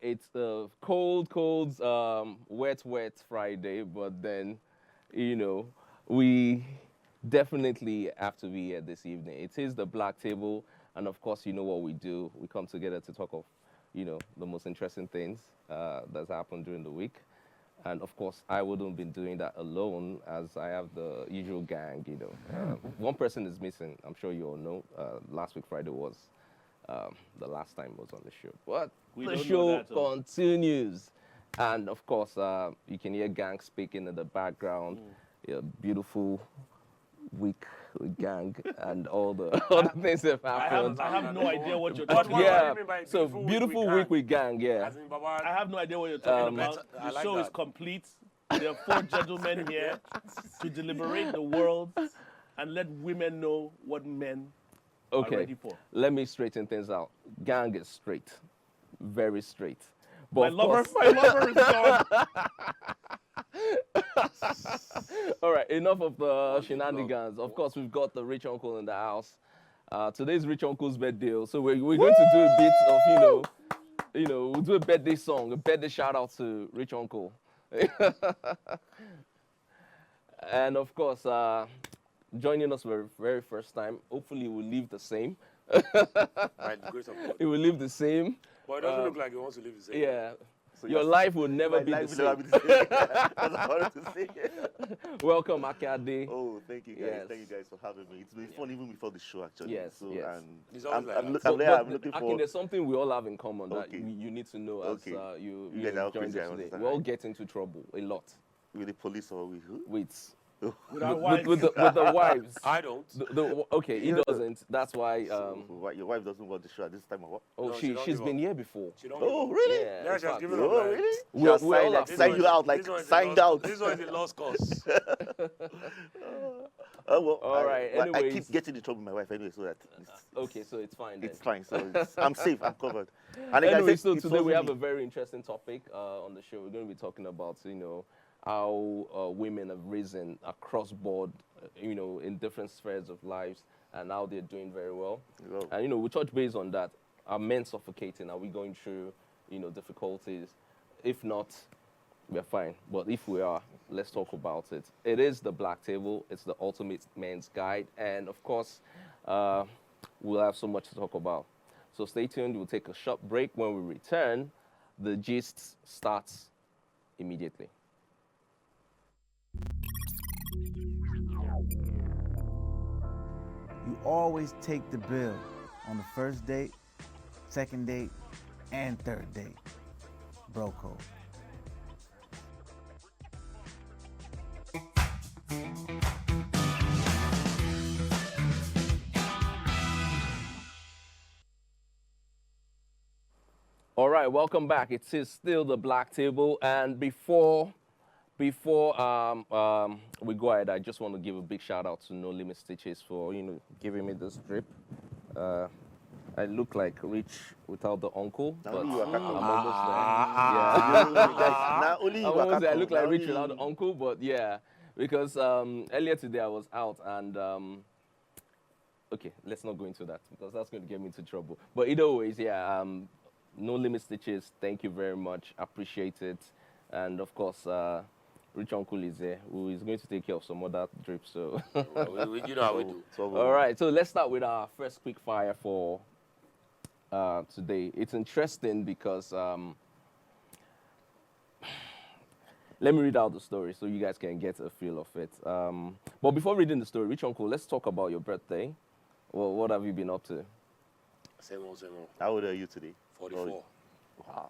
it's a cold, wet Friday, but then, we definitely have to be here this evening. It is the Black Table, and of course, you know what we do. We come together to talk of, the most interesting things that's happened during the week. And of course, I wouldn't be doing that alone, as I have the usual gang. One person is missing. I'm sure you all know. Last week Friday was the last time was on the show. But the show continues, and of course, you can hear gang speaking in the background. Beautiful week with gang and all the things that have happened. I have no idea what you're talking about. Yeah, so beautiful week with gang, yeah. I have no idea what you're talking about. The show is complete. There are 4 gentlemen here to deliberate the world and let women know what men are ready for. Let me straighten things out. Gang is straight, very straight. But my lover is gone. All right, enough of the shenanigans. Of course, we've got the rich uncle in the house. Today's rich uncle's birthday, so we're going to do a bit of, we'll do a birthday song, a birthday shout out to rich uncle. And of course, joining us for the very first time, hopefully we'll leave the same. It will leave the same. But it doesn't look like it wants to live the same. Yeah. So your life will never be the same. That's what I wanted to say. Welcome, Akade. Oh, thank you guys. Yes. Thank you guys for having me. It's been fun even before the show, actually. Yes, so, yes. And I'm looking for... there's something we all have in common that you need to know as you join us today. We all get into trouble a lot. With the police or with who? With our wives. With the wives. I don't. He doesn't. That's why. Your wife doesn't want the show at this time or what? Oh, no, she's been here before. Oh, really? Yeah, she has given up. Oh, really? We're signed you out, signed out. This one is a lost cause. Well, all right. I keep getting in trouble with my wife anyway, so that. Okay, so it's fine then. It's fine. So I'm safe. I'm covered. And anyway, so today we have a very interesting topic on the show. We're going to be talking about, how women have risen across board, in different spheres of lives, and now they're doing very well. And, we touch base on that. Are men suffocating? Are we going through, difficulties? If not, we're fine. But if we are, let's talk about it. It is the Black Table. It's the ultimate men's guide. And, of course, we'll have so much to talk about. So stay tuned. We'll take a short break. When we return, the gist starts immediately. You always take the bill on the first date, second date, and third date. Bro code. All right, welcome back. It is still the Black Table, and before we go ahead, I just want to give a big shout out to No Limit Stitches for giving me this drip. I look like rich without the uncle, but I'm almost there. I look like rich without the uncle, but yeah, because earlier today I was out and okay, let's not go into that because that's going to get me into trouble. But either ways, yeah, No Limit Stitches, thank you very much, appreciate it, and of course. Rich Uncle is there, who is going to take care of some other drips. So, you know how we do. All right, so let's start with our first quick fire for today. It's interesting because let me read out the story so you guys can get a feel of it. But before reading the story, Rich Uncle, let's talk about your birthday. Well, what have you been up to? Same old. How old are you today? 44. Wow,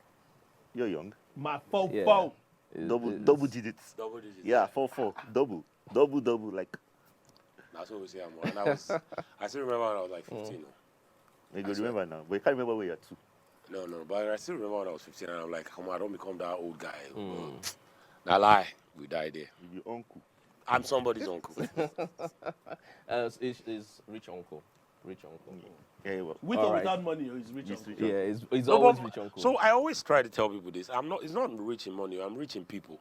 you're young. My fofo. Double digits. Double digits. Yeah, 4. Double, like. That's what we say. And I still remember when I was like 15. You remember now, but you can't remember where you're 2. No, but I still remember when I was 15 and I'm like, come on, I don't become that old guy. Now lie, we died there. Your uncle. I'm somebody's uncle. Is Rich Uncle. Yeah, well. With or without money, he's rich uncle. Yeah, he's always rich uncle. So I always try to tell people this. It's not rich in money. I'm rich in people.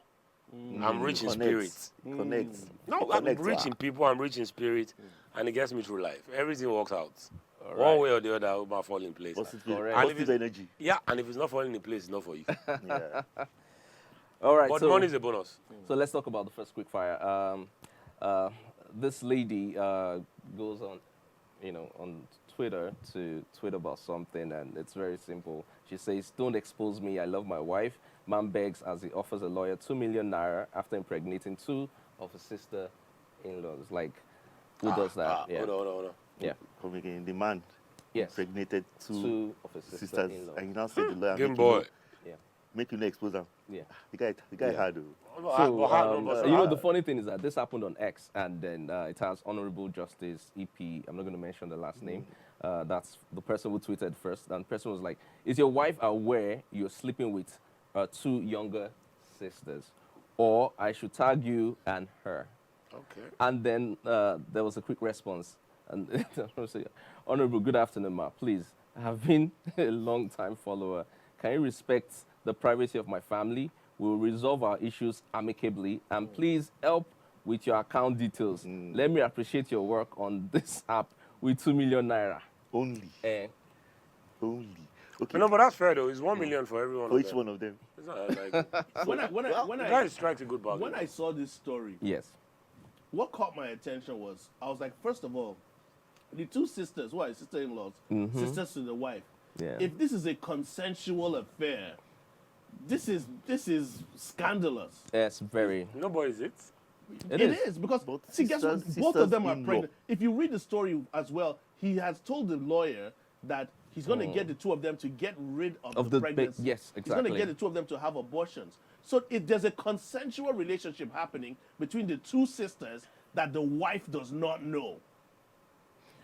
I'm rich in spirit. Connect. No, I'm rich in people. I'm rich in spirit. and it gets me through life. Everything works out. All One right. way or the other, it might fall in place. Correct. Positive energy. Yeah, and if it's not falling in place, it's not for you. Yeah. All right. But so, money is a bonus. So let's talk about the first quick fire. This lady goes on, on Twitter to tweet about something, and it's very simple. She says, "Don't expose me. I love my wife." Man begs as he offers a lawyer 2 million naira after impregnating 2 of his sister-in-laws. Like, who does that? Hold on. Yeah. Come again. The man Yes. impregnated 2 2 of his sisters, sister-in-laws. and he now said the lawyer Game boy. make you not expose them. Yeah. The guy had. So, the funny thing is that this happened on X, and then it has Honorable Justice EP. I'm not going to mention the last name. That's the person who tweeted first. And the person was like, "Is your wife aware you're sleeping with 2 younger sisters? Or I should tag you and her." Okay. And then there was a quick response. And Honorable, good afternoon, ma. Please, I have been a long-time follower. Can you respect the privacy of my family? We'll resolve our issues amicably. And please help with your account details. Let me appreciate your work on this app with 2 million naira. Only. Only. Okay. No, but that's fair though. It's 1 million for everyone. For each one of them. It's not like When the guy strikes a good bargain. when I saw this story, Yes. what caught my attention was I was like, first of all, the 2 sisters, who are sister-in-laws, sisters to the wife. Yeah. If this is a consensual affair, this is scandalous. Yes, very. No, but is it? It It is. is because Both see, guess what? sisters- Both of them are sisters-in-law. pregnant. If you read the story as well, he has told the lawyer that he's going to get the 2 of them to get rid of the pregnancy. Yes, He's going to exactly. get the 2 of them to have abortions. So there's a consensual relationship happening between the 2 sisters that the wife does not know.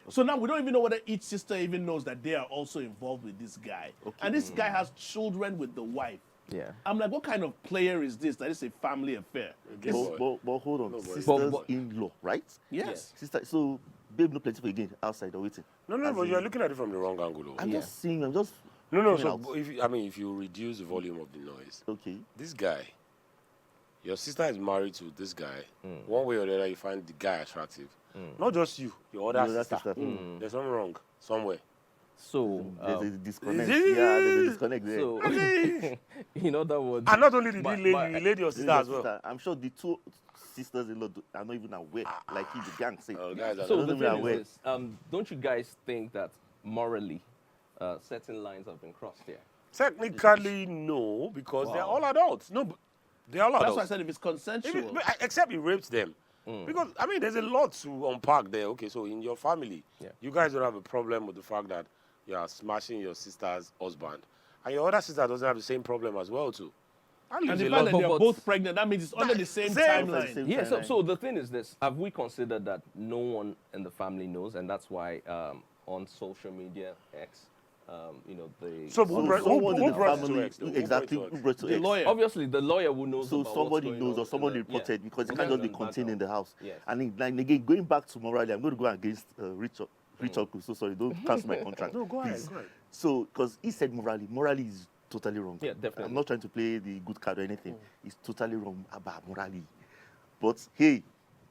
So now we don't even know whether each sister even knows that they are also involved with this guy. And this guy has children with the wife. Yeah. I'm like, what kind of player is this? That is a family affair. Game boy. But hold on. No, boy. Sisters-in-law, right? Yes. Sister. So, babe, no plenty for again outside or waiting. No, but you're looking at it from the wrong angle though. I'm just seeing. I'm just. No. coming So out. if you reduce the volume of the noise, Okay. this guy, your sister is married to this guy. One way or the other, you find the guy attractive. Not just you, your other Your other sister. sister. There's something wrong somewhere. So, There's a disconnect. is it? Yeah, there's a disconnect there. so in other words, And not only did But- he but- lady your This is sister your as well. sister. I'm sure the 2 sisters-in-law are not even aware, like he, the gang said. Oh, guys, so don't the even thing aware. is this, don't you guys think that morally certain lines have been crossed here? Technically, no, because they're all adults. No, but they're all That's adults. why I said if it's consensual. Except he raped them. Because, I mean, there's a lot to unpack there. Okay, so in your family, you guys don't have a problem with the fact that you are smashing your sister's husband. And your other sister doesn't have the same problem as well, too. And leaves the a fact lot. that they're but- both pregnant, that means it's under the same Same. timeline. Same Yeah, timeline. so the thing is this, have we considered that no one in the family knows, and that's why on social media, X, they... So So who brought someone in the it to family, X, though? Who exactly, brought it to who X? brought to The X. lawyer. Obviously, the lawyer will know So about somebody what's going knows on or somebody in the- reported because it Okay. can't just be Back contained in up. the house. Yes. And like again, going back to morally, I'm going to go against Rich Uncle. So sorry, don't cancel my contract. No, go ahead, please. go ahead. So, because he said morally is totally wrong. Yeah, definitely. I'm not trying to play the good card or anything. It's totally wrong about morally. But hey,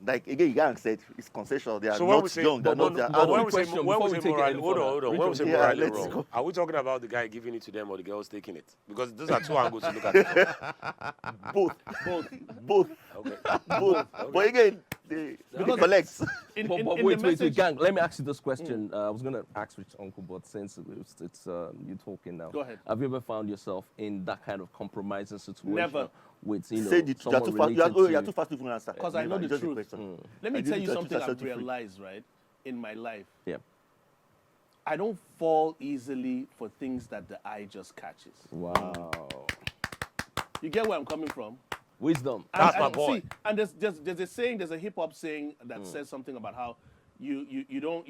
like again, Yang said, it's consensual. They are So when we not say, young. They're but not. They're when we adults. say, Question when before we we say take it morally, any hold on, further. hold on. When we say Yeah, morally let's wrong, go. are we talking about the guy giving it to them or the girls taking it? Because those are 2 angles to look at it from. Both. Okay. Both. But again, they collect. But wait, gang, let me ask you this question. I was going to ask Rich Uncle, but since it's you talking now. Go ahead. Have you ever found yourself in that kind of compromising situation? Never. With, Say the truth. You're someone too fast. related You're to... too fast to even answer. Because I know the Just a truth. question. Let me I tell didn't you touch something it, I I've said you free. realized, right, in my life. Yeah. I don't fall easily for things that the eye just catches. Wow. You get where I'm coming from? Wisdom. That's my boy. See, and there's a saying, there's a hip hop saying that says something about how you don't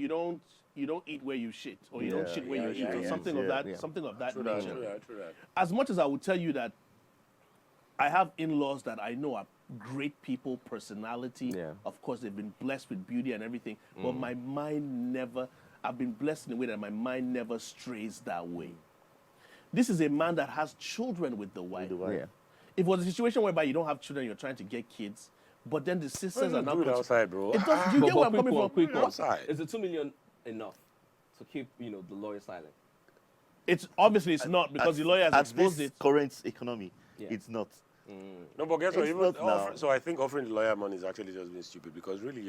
eat where you shit, or you don't shit where you eat, or something of that True that, nature. true that, true that. As much as I would tell you that I have in-laws that I know are great people, personality. Yeah. Of course, they've been blessed with beauty and everything, but my mind never. I've been blessed in a way that my mind never strays that way. This is a man that has children with the wife. Yeah. If it was a situation whereby you don't have children, you're trying to get kids, but then the sisters are not. Do it outside, bro. It does, you get where I'm coming from? Quick one. Outside. Is the 2 million enough to keep, the lawyer silent? It's obviously it's not because the lawyer has at exposed this it. current economy, Yeah. it's not. No, but guess what? It's Even not now. so I think offering the lawyer money is actually just being stupid because really,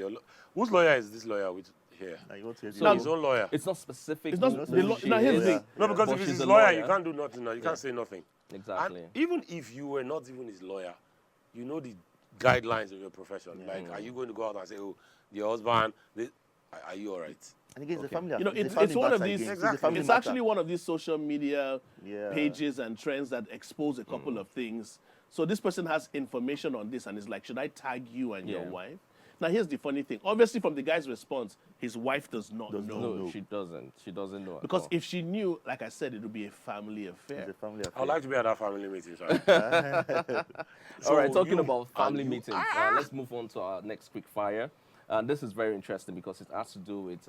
whose lawyer is this lawyer with here? Now you want to So- His own lawyer. It's not specific. It's not- who the law- she now here's the is, thing. No, because but if it's she's his a lawyer, you can't do nothing now. You can't say nothing. Exactly. And even if you were not even his lawyer, you know the guidelines of your profession. Like, are you going to go out and say, oh, your husband, are you all right? And again, it's a family. You know, it's a it's family one of matter these. again. Exactly. It's, a family It's matter. actually one of these social media Yeah. pages and trends that expose a couple of things. So this person has information on this and is like, should I tag you and your Yeah. wife? Now here's the funny thing. Obviously, from the guy's response, his wife does not Does know. not No, know. she doesn't. She doesn't know. at Because all. if she knew, like I said, it would be a family affair. It's a family I affair. would like to be at that family meeting. Sorry. All right, talking you- about family and you- meetings, let's move on to our next quick fire. This is very interesting because it has to do with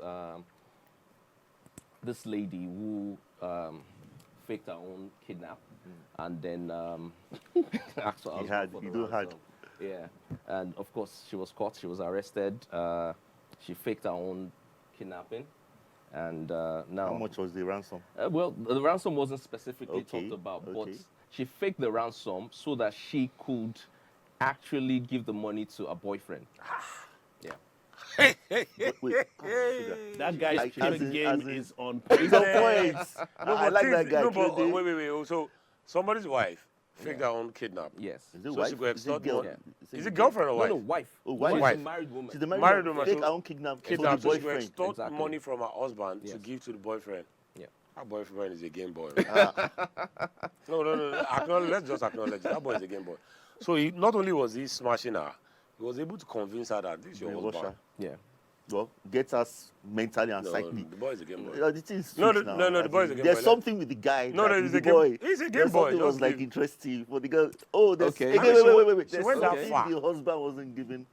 this lady who faked her own kidnap and then asked her He husband had- for he the do had. ransom. Yeah, and of course she was caught. She was arrested. She faked her own kidnapping, and now How much was the ransom? well, the ransom wasn't specifically Okay, talked about, but okay. she faked the ransom so that she could actually give the money to a boyfriend. Yeah. Wait, That guy's Like, chicken as in- game as in- is on it's point. on point. No, I but like that things- guy. No, but Trudy. wait. So somebody's wife faked her own kidnap. Yes. Is it So wife? she go Is it extort girl? money. Yeah. Is it girlfriend or No, wife? no, wife. Oh, wife. She's Wife. a married woman. She's the married, Married woman. woman, Take so- her own kidnap Kidnap. for So the she go boyfriend. extort Exactly. money from her husband to Yes. give to the boyfriend. Yeah. That boyfriend is a game boy. Ah, No. Let's just acknowledge it. That boy is a game boy. So he not only was he smashing her, he was able to convince her that this is your brainwash husband. her. Yeah. Well, get us mentally and No, psychically. the boy is a game boy. The thing is No, sweet no, now. no, the As boy is in, a game There's boy. something with the guy. No, that no, with he's the a boy. game. He's a game There's boy. something was Just like give- interesting for the girl. Oh, there's Okay. again, wait. She There's went that something far. the husband wasn't giving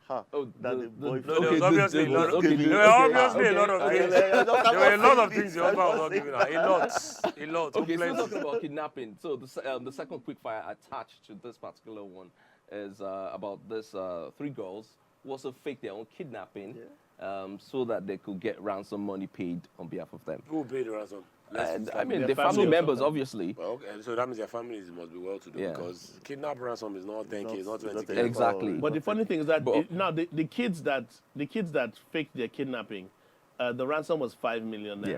her. Oh, that the No, boyfriend. there was obviously a lot of- okay, there were obviously a lot of things. There were a lot of things the husband was not giving her. A lot. Okay, so Plenty. talking about kidnapping. So the second quick fire attached to this particular one is about this 3 girls who also faked their own kidnapping so that they could get ransom money paid on behalf of them. Who paid the ransom? And, Let's I mean, their the family family or members, something. obviously. Well, okay, so that means their families must be well to do Yeah. because kidnap ransom is not 10K, it's not It's not 20K. 10K. Exactly. But the funny thing is that But- now the kids that faked their kidnapping, the ransom was 5 million naira.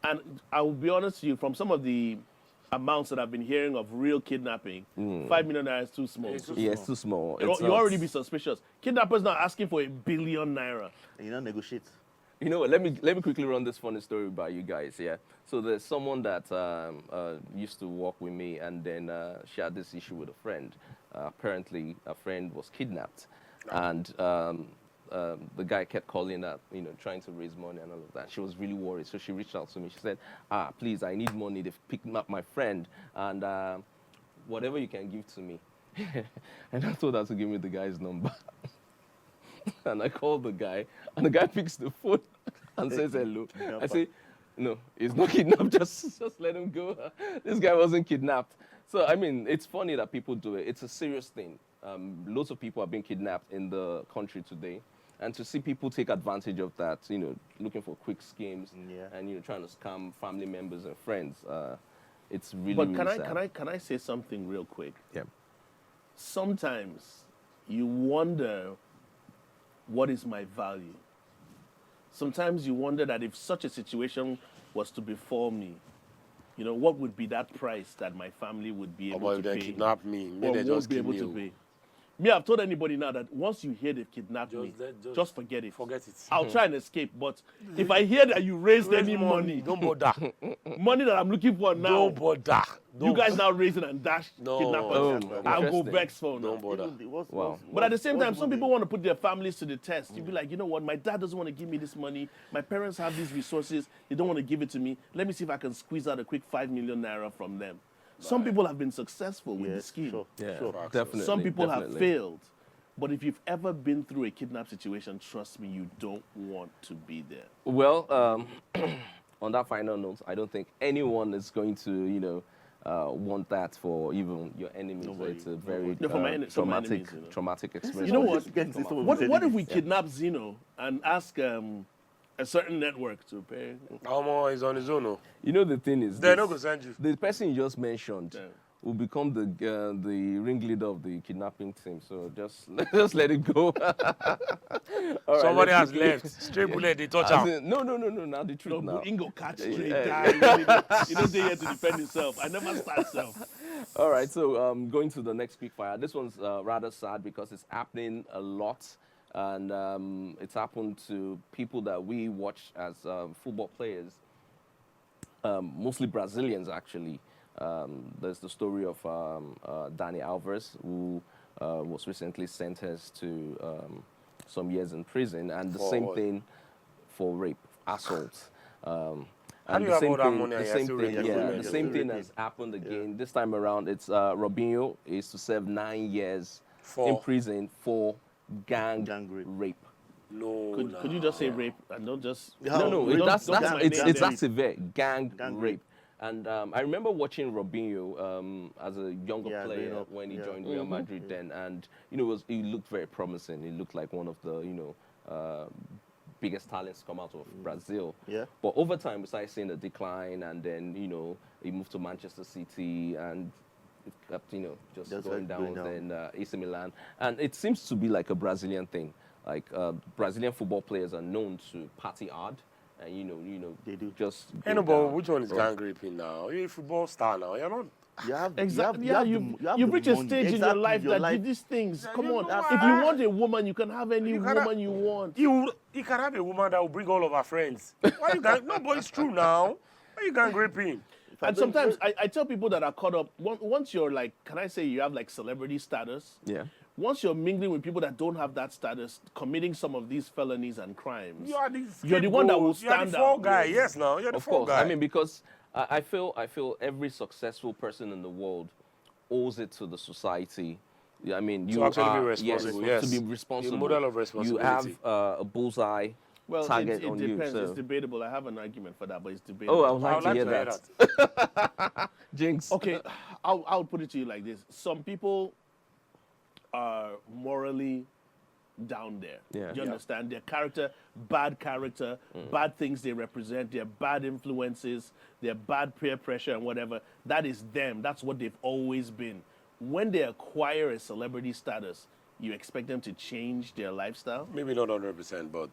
Yeah. And I will be honest with you, from some of the amounts that I've been hearing of real kidnapping, 5 million naira is too small. It's too Yeah, it's too small. You It's you not- already be suspicious. Kidnappers now asking for 1 billion naira. And you don't negotiate. You know what? Let me quickly run this funny story by you guys. Yeah. So there's someone that used to work with me, and then she had this issue with a friend. Apparently, a friend was kidnapped, and the guy kept calling her, trying to raise money and all of that. She was really worried, so she reached out to me. She said, please, I need money. They've picked up my friend, and whatever you can give to me. And I told her to give me the guy's number. And I called the guy, and the guy picks the phone and says hello. I say, no, he's not kidnapped. Just let him go. This guy wasn't kidnapped. So I mean, it's funny that people do it. It's a serious thing. Lots of people are being kidnapped in the country today, and to see people take advantage of that, looking for quick schemes Yeah. and trying to scam family members and friends, it's really. But really sad. can I say something real quick? Yeah. Sometimes you wonder, what is my value? Sometimes you wonder that if such a situation was to befall me, what would be that price that my family would be able Or to if they pay? kidnap me, Or maybe they won't just be kill able me. to oh. pay. Me, I've told anybody now that once you hear they've kidnapped me, just forget it. Forget it. I'll try and escape, but if I hear that you raised any money, Don't bother. money that I'm looking for now, Don't bother. you guys now raising and dash No. kidnappers, Oh, I'll go interesting. vex for now. Don't bother. Wow. But at the same time, some people want to put their families to the test. You'd be like, you know what, my dad doesn't want to give me this money. My parents have these resources. They don't want to give it to me. Let me see if I can squeeze out a quick 5 million naira from them. Some people have been successful with the scheme. Sure. Yeah, Sure. definitely. Some people have definitely. failed. But if you've ever been through a kidnap situation, trust me, you don't want to be there. Well, on that final note, I don't think anyone is going to, want that for even your enemies. Nobody. It's a very No, for my some traumatic, enemies, you know. traumatic experience. You know what? Again, this is some of What the if we enemies. kidnap Zeno and ask a certain network to pay? He's on his own. Oh. You know, the thing is, They're not going to send you. the person you just mentioned Yeah. will become the ringleader of the kidnapping team. So just let it go. All right, Somebody let's has quickly- left. Straight bullet, they touch As out. in- No. Now the No, truth now. but Ingo catch straight Yeah. guy. He knows they here to defend himself. I never start self. All right, so going to the next quick fire. This one's rather sad because it's happening a lot, and it's happened to people that we watch as football players, mostly Brazilians actually. There's the story of Dani Alves, who was recently sentenced to some years in prison, and the For same what? thing for rape, assault. How do you the have same all that thing, money the and you're same still thing, raping yeah, women? the You're same still thing raping. has happened again. This time around, it's Robinho is to serve 9 years For? in prison for gang Gang rape. rape. No. Could you just say rape and don't just? Yeah. No, Don't- that's don't put my it's name it's there. that severe gang Gang rape. rape. And I remember watching Robinho as a younger Yeah, player growing up, when he yeah. joined Real Madrid then, and he looked very promising. He looked like one of the biggest talents to come out of Brazil. Yeah. But over time, we started seeing a decline, and then he moved to Manchester City, and it kept just Just going like down. going Then AC Milan, and it seems to be like a Brazilian thing. Like Brazilian football players are known to party hard, and They do. just Hey, go no, but down. which one is gang raping now? You're a football star now. You're not. You have Exactly. You Yeah, have, you have you've the reached a money. stage in your Exactly, life that you these things. Yeah, Come you on, know if you what? want a woman, you can have any You cannot- woman you want. You can have a woman that will bring all of her friends. Why you gang? No, but it's true now. Why you gang raping? And sometimes I tell people that are caught up, once you're like, can I say you have like celebrity status? Yeah. Once you're mingling with people that don't have that status, committing some of these felonies and crimes, You are the You're the one that will scapegoat. You're the stand fall out. guy. Yes. Yes, now you're the Of fall course. guy. I mean, because I feel every successful person in the world owes it to the society. Yeah, I mean, you actually be are responsible, yes, yes. to be responsible. A model of You responsibility. have a bullseye well, target it on depends. you. It's So. debatable. I have an argument for that, but it's debatable. Oh, I would like to hear that. Jinx. Okay, I'll put it to you like this. Some people are morally down there. Yeah. Do you Yeah. understand? Their character, bad bad things they represent, their bad influences, their bad peer pressure and whatever. That is them. That's what they've always been. When they acquire a celebrity status, you expect them to change their lifestyle? Maybe not 100%, but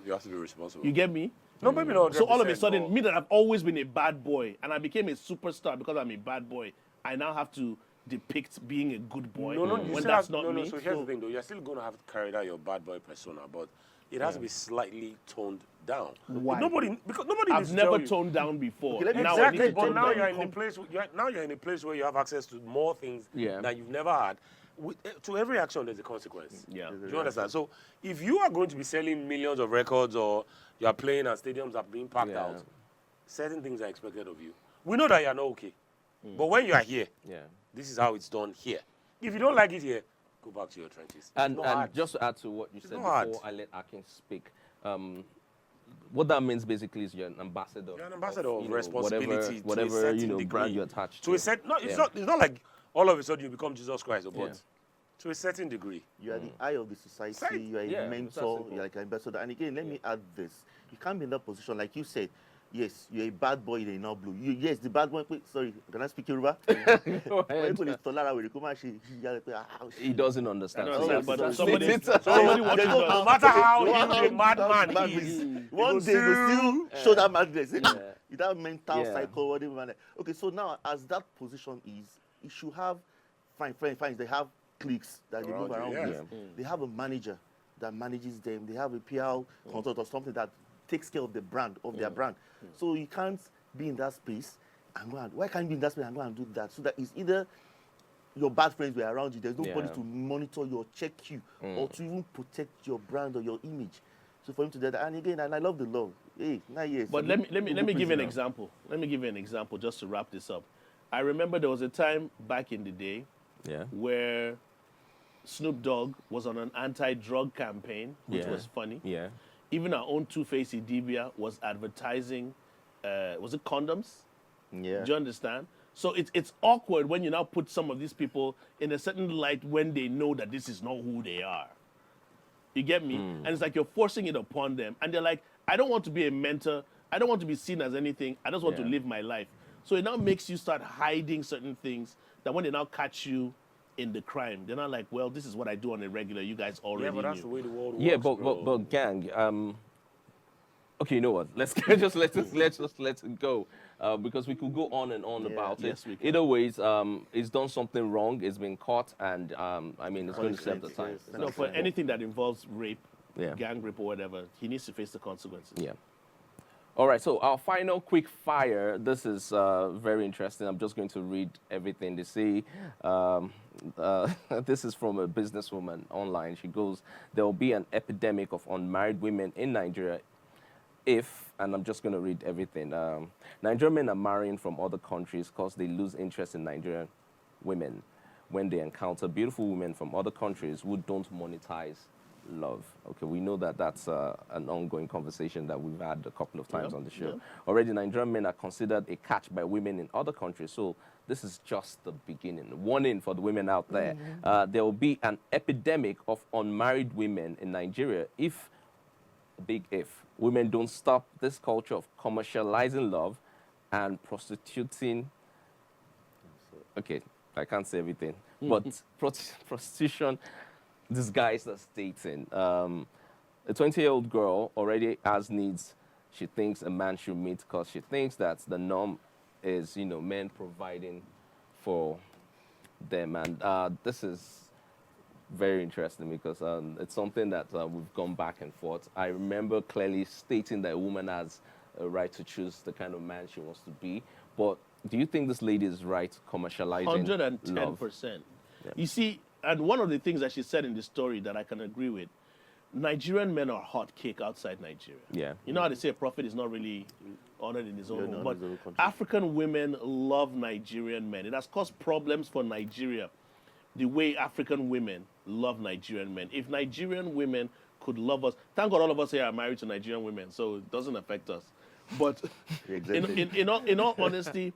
you have to be responsible. You get me? No, maybe not 100%. So all of a sudden, but- me that I've always been a bad boy, and I became a superstar because I'm a bad boy, I now have to depict being a good boy No, you when still that's have, not no, me. So here's the thing, though. You're still going to have to carry out your bad boy persona, but it has to be slightly toned down. Why? Because nobody I've needs to never tell you. toned down before. Okay, let me- Now I need Exactly, to but tone now down. you're in a place. Now you're in a place where you have access to more things Yeah. that you've never had. To every action, there's a consequence. Yeah. Do you understand? So if you are going to be selling millions of records, or you are playing and stadiums are being packed Yeah. out, certain things are expected of you. We know that you are not okay, but when you are here, Yeah. this is how it's done here. If you don't like it here, go back to your trenches. And It's not hard. just to add to what you said not hard. before I let Akin speak, what that means basically is you're an ambassador. You're an ambassador of you know, responsibility to a whatever certain you know degree. brand you're attached To to. a set, no, it's Yeah. not. It's not like all of a sudden you become Jesus Christ, but Yeah. to a certain degree. You are the eye of the society. Right. You are a Yeah, it's that mentor. simple. You're like an ambassador. And again, let me add this: you can't be in that position, like you said. Yes, you're a bad boy in a blue. Yes, the bad boy. Wait, sorry, can I speak Yoruba? Go ahead. He doesn't understand. I don't So understand, but that's- somebody it's- watching No us. matter how No evil matter a madman how is, one he day will they still show that madness. Yeah. That mental Yeah. cycle, whatever. Okay, so now as that position is, you should have fine. They have cliques that they move Around around you, with. yeah. They have a manager that manages them. They have a PR consultant or something that takes care of the brand of their brand. So you can't be in that space and go and why can't you be in that space and go and do that? So that it's either your bad friends were around you. There's nobody Yeah. to monitor you or check you or to even protect your brand or your image. So for him to do that, and again, and I love the love. Hey, 9 years. But so let me go give you an prison now. example. Let me give you an example just to wrap this up. I remember there was a time back in the day Yeah. where Snoop Dogg was on an anti-drug campaign, which Yeah. was funny. Yeah. Even our own Two-Face Idibia was advertising, was it condoms? Yeah. Do you understand? So it's awkward when you now put some of these people in a certain light when they know that this is not who they are. You get me? And it's like you're forcing it upon them. And they're like, I don't want to be a mentor. I don't want to be seen as anything. I just want to Yeah. live my life. So it now makes you start hiding certain things that when they now catch you in the crime, they're not like, well, this is what I do on a regular. You guys already Yeah, but that's knew. the way the world works. Yeah, bro. but gang. Okay, you know what? Let's just let it go, because we could go on and on about it. Yes, we can. Either ways, it's done something wrong. It's been caught, and I mean, it's going to serve the time. Yes. No, for anything that involves rape, Yeah. gang rape or whatever, he needs to face the consequences. Yeah. All right, so our final quick fire. This is very interesting. I'm just going to read everything they say. This is from a businesswoman online. She goes, there will be an epidemic of unmarried women in Nigeria if, and I'm just going to read everything. Nigerian men are marrying from other countries because they lose interest in Nigerian women when they encounter beautiful women from other countries who don't monetize love. Okay, we know that that's an ongoing conversation that we've had a couple of times on the show. Already, Nigerian men are considered a catch by women in other countries. So this is just the beginning. Warning for the women out there. There will be an epidemic of unmarried women in Nigeria if, big if, women don't stop this culture of commercializing love and prostituting. Okay, I can't say everything, but prostitution disguised as dating. A 20-year-old girl already has needs she thinks a man should meet because she thinks that the norm is, men providing for them. And this is very interesting because it's something that we've gone back and forth. I remember clearly stating that a woman has a right to choose the kind of man she wants to be. But do you think this lady is right commercializing 110%. love? Yeah. You see, and one of the things that she said in the story that I can agree with, Nigerian men are hot cake outside Nigeria. Yeah. You know how they say a prophet is not really honored in his own home, but his own country. African women love Nigerian men. It has caused problems for Nigeria, the way African women love Nigerian men. If Nigerian women could love us, thank God all of us here are married to Nigerian women, so it doesn't affect us. But Exactly. in all honesty,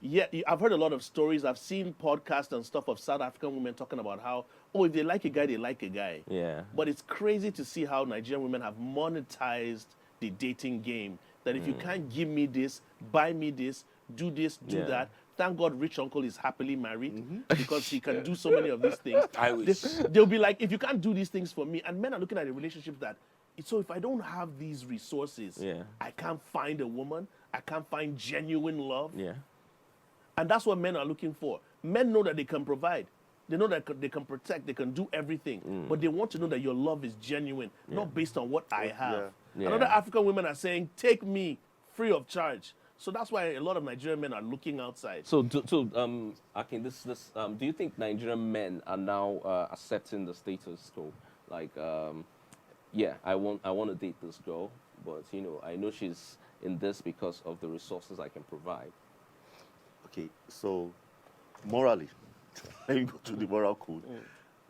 yeah, I've heard a lot of stories. I've seen podcasts and stuff of South African women talking about how, if they like a guy, they like a guy. Yeah. But it's crazy to see how Nigerian women have monetized the dating game. That if you can't give me this, buy me this, do Yeah. that. Thank God rich uncle is happily married because he can do so many of these things. I wish. They'll be like, if you can't do these things for me, and men are looking at a relationship that, so if I don't have these resources, Yeah. I can't find a woman, I can't find genuine love. Yeah. And that's what men are looking for. Men know that they can provide. They know that they can protect, they can do everything. But they want to know that your love is genuine, not based on what I have. Yeah. Another African women are saying, take me free of charge. So that's why a lot of Nigerian men are looking outside. So, Akin, do you think Nigerian men are now accepting the status quo? Like, I want to date this girl, but I know she's in this because of the resources I can provide. Okay, so morally, let me go to the moral code.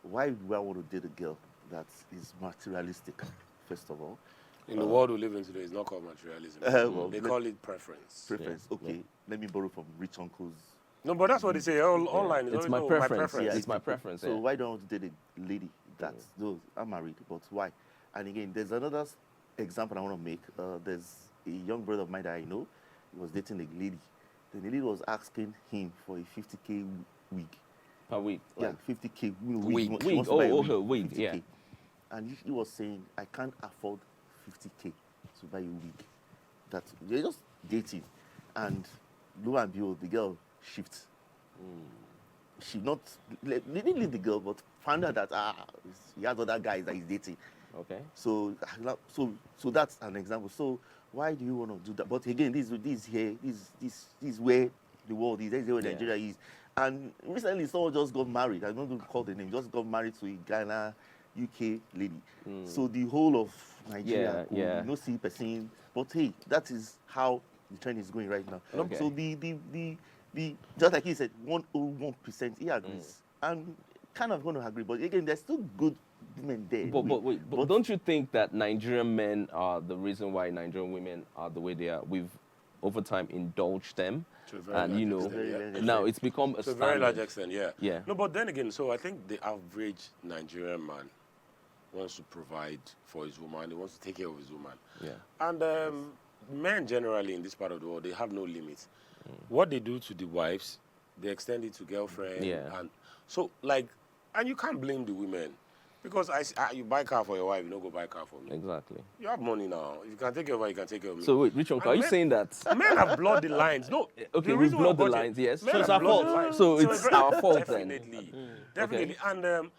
Why do I want to date a girl that is materialistic, first of all? In the world we live in today, it's not called materialism. Well, They call it preference. Preference, okay. Let me borrow from rich uncles. No, but that's what they say online. It's always, my "Oh, preference. Yeah, It's my preference. So why don't I want to date a lady that's, those, I'm married, but why? And again, there's another example I want to make. There's a young brother of mine that I know. He was dating a lady. The lady was asking him for a 50K wig. Per week. Yeah, Like, 50K Wig. She wants to buy a wig, 50K. yeah. And he was saying, I can't afford 50K to buy a wig. That they're just dating. And lo and behold, the girl shifts. She they didn't leave the girl, but found out that he has other guys that he's dating. Okay. So that's an example. So why do you want to do that? But again, this is where the world is. This is where Nigeria is. And recently, someone just got married. I'm not going to call the name. Just got married to a Ghana, UK lady. So the whole of Nigeria, no see person. But hey, that is how the trend is going right now. Okay. So the just like he said, 101%, he agrees. I'm kind of going to agree. But again, there's still good women there. But don't you think that Nigerian men are the reason why Nigerian women are the way they are? We've over time indulge them, To a very and you large know, extent, yeah. now it's become a To a very large standard. extent, yeah. Yeah. No, but then again, so I think the average Nigerian man wants to provide for his woman. He wants to take care of his woman. Yeah. And men generally in this part of the world, they have no limits. What they do to the wives, they extend it to girlfriend. Yeah. And so, like, and you can't blame the women. Because you buy car for your wife, you don't go buy car for me. Exactly. You have money now. If you can take care of her, you can take care of me. So wait, Richard, are you men- saying that? Men have blurred the lines. No. Okay, the we've reason why blurred the I bought it- lines, yes. men So have it's our blurred the fault. lines. So it's our fault then. Definitely. Definitely. And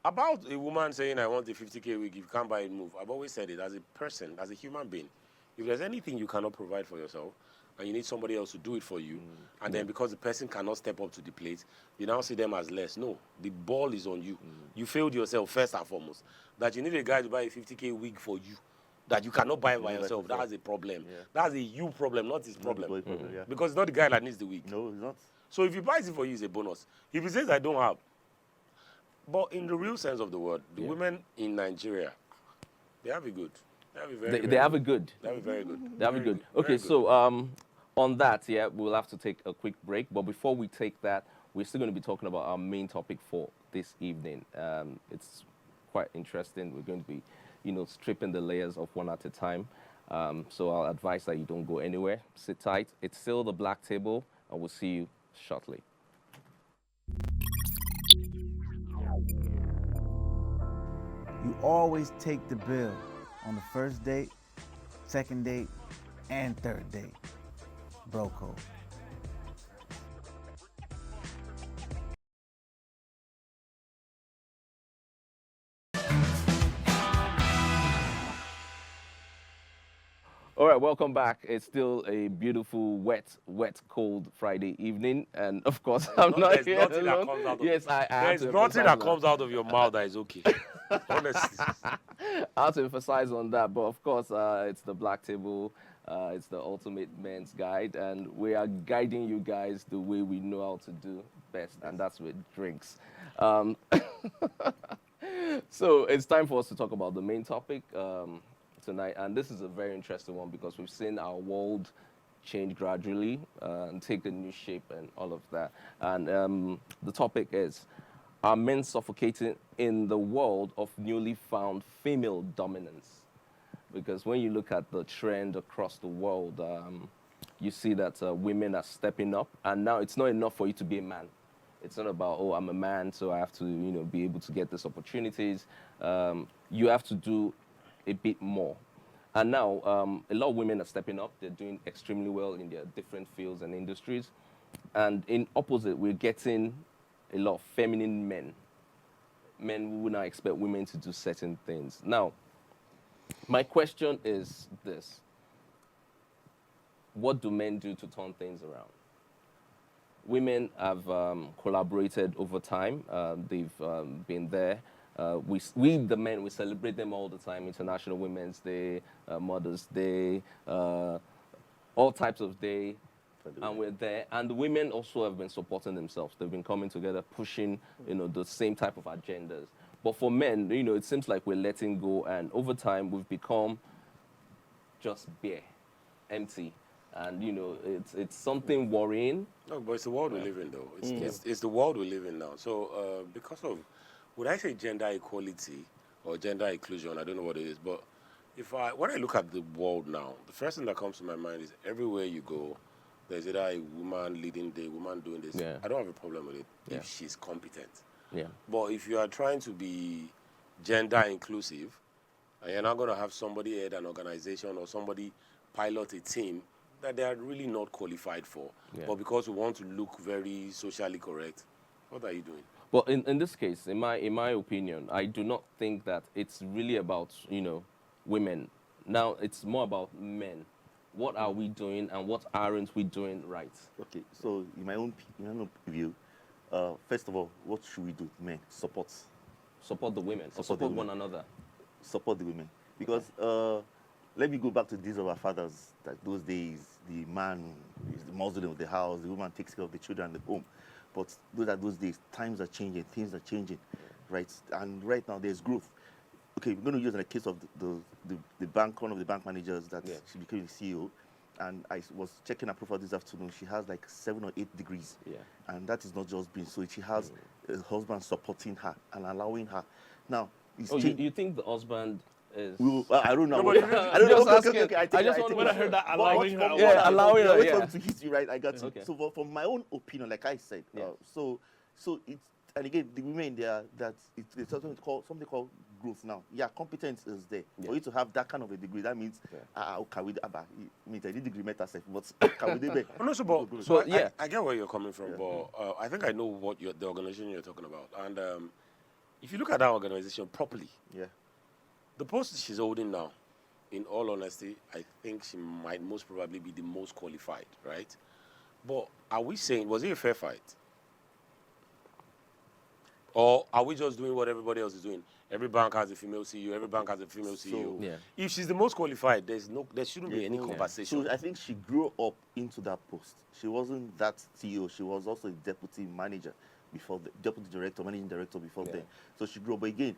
about a woman saying, I want a 50K wig, if you can't buy it, move. I've always said it as a person, as a human being. If there's anything you cannot provide for yourself, and you need somebody else to do it for you, and then because the person cannot step up to the plate, you now see them as less. No, the ball is on you. You failed yourself first and foremost. That you need a guy to buy a 50K wig for you, that you cannot buy by yourself. That's a problem. Yeah. That's a you problem, not his problem. Boy problem, yeah. Because it's not the guy that needs the wig. No, it's not. So if he buys it for you, it's a bonus. If he says, I don't have. But in the real sense of the word, the women in Nigeria, they have it good. They have it very, They have it good. They have it very good. They have it Very good. Very Okay, good. so on that, yeah, we'll have to take a quick break. But before we take that, we're still going to be talking about our main topic for this evening. It's quite interesting. We're going to be, stripping the layers of one at a time. So I'll advise that you don't go anywhere. Sit tight. It's still the Black Table, and we'll see you shortly. You always take the bill on the first date, second date, and third date. Bro code. All right, welcome back. It's still a beautiful, wet, cold Friday evening, and of course, I'm not There's here nothing that alone. comes out of Yes, I have There's to nothing emphasize that comes out of your mouth that is okay. Honestly. I have to emphasize on that, but of course, it's the Black Table. It's the ultimate men's guide, and we are guiding you guys the way we know how to do best, and that's with drinks. So it's time for us to talk about the main topic tonight, and this is a very interesting one because we've seen our world change gradually and take a new shape and all of that. And the topic is, are men suffocating in the world of newly found female dominance? Because when you look at the trend across the world, you see that women are stepping up, and now it's not enough for you to be a man. It's not about, oh, I'm a man, so I have to, be able to get these opportunities. You have to do a bit more. And now, a lot of women are stepping up. They're doing extremely well in their different fields and industries. And in opposite, we're getting a lot of feminine men. Men who would not expect women to do certain things. Now, my question is this. What do men do to turn things around? Women have collaborated over time. They've been there. We, the men, we celebrate them all the time. International Women's Day, Mother's Day, all types of day. And we're there. And the women also have been supporting themselves. They've been coming together, pushing, the same type of agendas. But for men, it seems like we're letting go. And over time, we've become just bare, empty. And, it's something worrying. No, but it's the world we live in, though. It's the world we live in now. So because of, would I say gender equality or gender inclusion? I don't know what it is. But when I look at the world now, the first thing that comes to my mind is everywhere you go, there's either a woman leading the woman doing this. Yeah. I don't have a problem with it Yeah. if she's competent. Yeah. But if you are trying to be gender inclusive, and you're not going to have somebody head an organization or somebody pilot a team that they are really not qualified for, Yeah. but because we want to look very socially correct, what are you doing? Well, in this case, in my opinion, I do not think that it's really about, women. Now, it's more about men. What are we doing and what aren't we doing right? Okay, so in my own view, first of all, what should we do, men? Support Support the women. Or Support support the one women. another. Support the women. Because let me go back to the days of our fathers. That those days, the man is the mausoleum of the house, the woman takes care of the children and the home. But those days, times are changing, things are changing, right? And right now, there's growth. Okay, we're going to use the case of the bank, one of the bank managers that she became the CEO, and I was checking her profile this afternoon. She has like 7 or 8 degrees. Yeah. And that is not just being so. She has a husband supporting her and allowing her. Now, it's Oh, changed. you think the husband is? I don't know. No, but I don't know. Just Okay, asking. okay. I just want When I heard that But allowing her, Yeah, allowing her, Wait yeah. for him to hit you, right? I got you. Okay. So, from my own opinion, like I said, Yeah. so it's, and again, the women there, that it's something called growth now. Yeah, competence is there. Yeah. For you to have that kind of a degree, that means, can we, means I did degree meta self, but can we do that? Oh, no, so, So, I, yeah. I get where you're coming from, but I think I know what the organization you're talking about. And if you look at that organization properly, Yeah. the post she's holding now, in all honesty, I think she might most probably be the most qualified, right? But are we saying, was it a fair fight? Or are we just doing what everybody else is doing? Every bank has a female CEO, every bank has a female CEO. Yeah. If she's the most qualified, there shouldn't be any conversation. So I think she grew up into that post. She wasn't that CEO. She was also a deputy manager before, the deputy director, managing director before then. So she grew up. But again,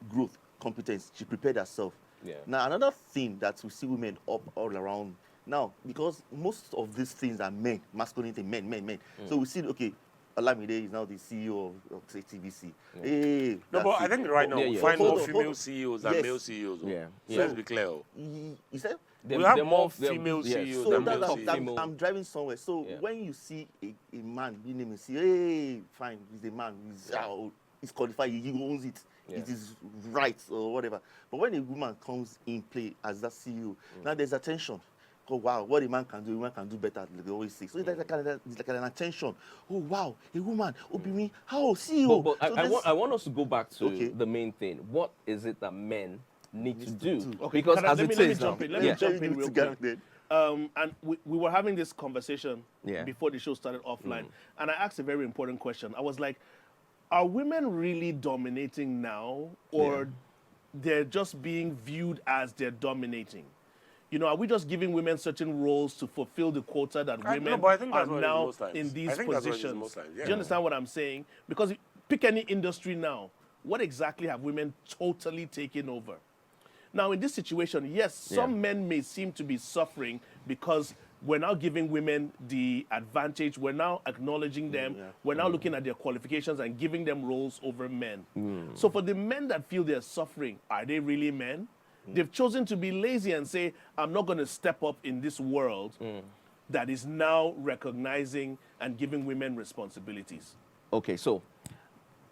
growth, competence. She prepared herself. Yeah. Now, another thing that we see women up all around now, because most of these things are men, masculinity, men. So we see, okay, Olamide is now the CEO of say, TVC. Hey, No, that's but I it. think right now Yeah, we yeah. find Hold more on, female hold on. CEOs than Yes. male CEOs. Yeah. So Yeah. let's be clear. You said? We have more they're- female yes. CEOs So than that's- male top CEOs. female. I'm driving somewhere. So Yeah. when you see a man being named CEO, hey, fine, he's a man, he's qualified, he owns it, Yeah. it is right or whatever. But when a woman comes in play as that CEO, now there's attention. Oh wow, what a man can do, a woman can do better, like they always say. So it's like an attention. Oh wow, a woman, me, how CEO? But So I want us to go back to Okay. the main thing. What is it that men need to do? Okay, Because can I- as let it me is now, jump in. Let yeah. me jump in real together quick. then. And we were having this conversation Yeah. before the show started offline, and I asked a very important question. I was like, are women really dominating now, or they're just being viewed as they're dominating? You know, are we just giving women certain roles to fulfill the quota that I- women no, but I think are that's what it is now most times. in these I think that's what it is positions? most times, Do yeah. you understand what I'm saying? Because pick any industry now, what exactly have women totally taken over? Now, in this situation, yes, some men may seem to be suffering because we're now giving women the advantage. We're now acknowledging them. We're now looking at their qualifications and giving them roles over men. So for the men that feel they're suffering, are they really men? They've chosen to be lazy and say, I'm not going to step up in this world that is now recognizing and giving women responsibilities. Okay, so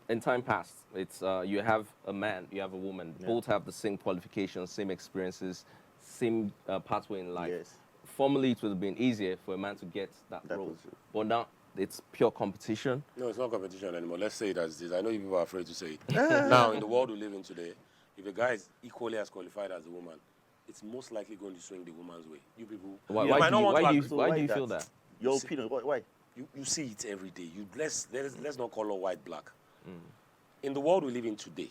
in time past, it's you have a man, you have a woman. Both have the same qualifications, same experiences, same pathway in life. Yes. Formerly, it would have been easier for a man to get that role, position. but now it's pure competition. No, it's not competition anymore. Let's say it as it is. I know you people are afraid to say it. Now, in the world we live in today, if a guy is equally as qualified as a woman, it's most likely going to swing the woman's way. You people, Why, you why might do you, not want why to do you, agree. So why why do you that? feel that? Your opinion, why? You see it every day. Let's not color white black. In the world we live in today,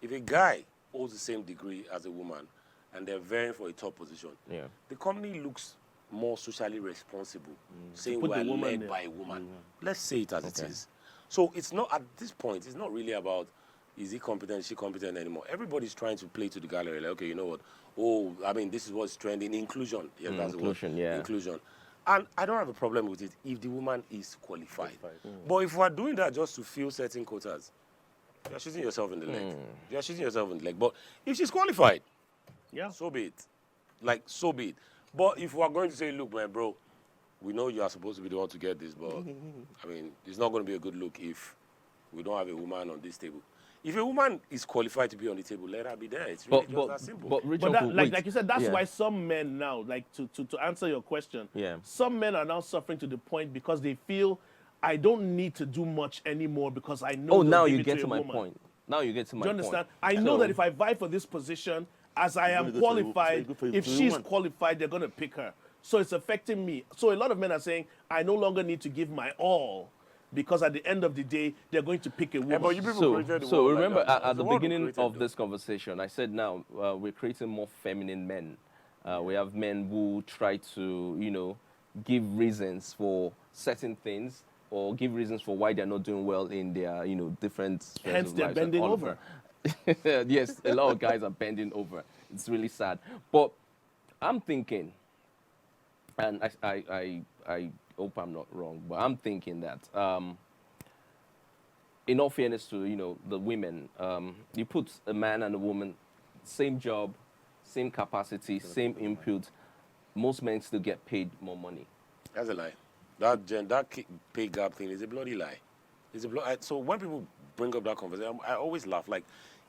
if a guy holds the same degree as a woman and they're vying for a top position, Yeah. the company looks more socially responsible, saying Put we're the woman led there. by a woman. Let's say it as it is. So it's not, at this point, it's not really about is he competent, is she competent anymore. Everybody's trying to play to the gallery. Like, okay, you know what? Oh, I mean, this is what's trending. Inclusion. Yeah, that's inclusion, the word. yeah. Inclusion. And I don't have a problem with it if the woman is qualified. But if we're doing that just to fill certain quotas, you're shooting yourself in the leg. You're shooting yourself in the leg. But if she's qualified, Yeah. so be it. Like, so be it. But if we're going to say, look, my bro, we know you are supposed to be the one to get this, but I mean, it's not going to be a good look if we don't have a woman on this table. If a woman is qualified to be on the table, let her be there. It's really just that simple. But Rich But Uncle, that, wait. like you said, that's Yeah. why some men now, like to answer your question, Yeah. some men are now suffering to the point because they feel I don't need to do much anymore because I know. Oh, they'll now give you it get a to my woman. point. Now you get to my Do you point. understand? I know So- that if I vie for this position, as I am gonna go to a- qualified, so you go if for a she's woman. qualified, they're going to pick her. So it's affecting me. So a lot of men are saying, I no longer need to give my all because at the end of the day, they're going to pick a woman. but you people So, created the so world like remember that. at It's the the world we beginning created, of though. this conversation, I said now we're creating more feminine men. We have men who try to, give reasons for certain things or give reasons for why they're not doing well in their, different spheres Hence of they're lives and bending all of over. that. Yes, a lot of guys are bending over. It's really sad. But I'm thinking, and I hope I'm not wrong, but I'm thinking that in all fairness to the women, you put a man and a woman, same job, same capacity, same input, most men still get paid more money. That's a lie. Pay gap thing is a bloody lie. So when people bring up that conversation, I always laugh. Like,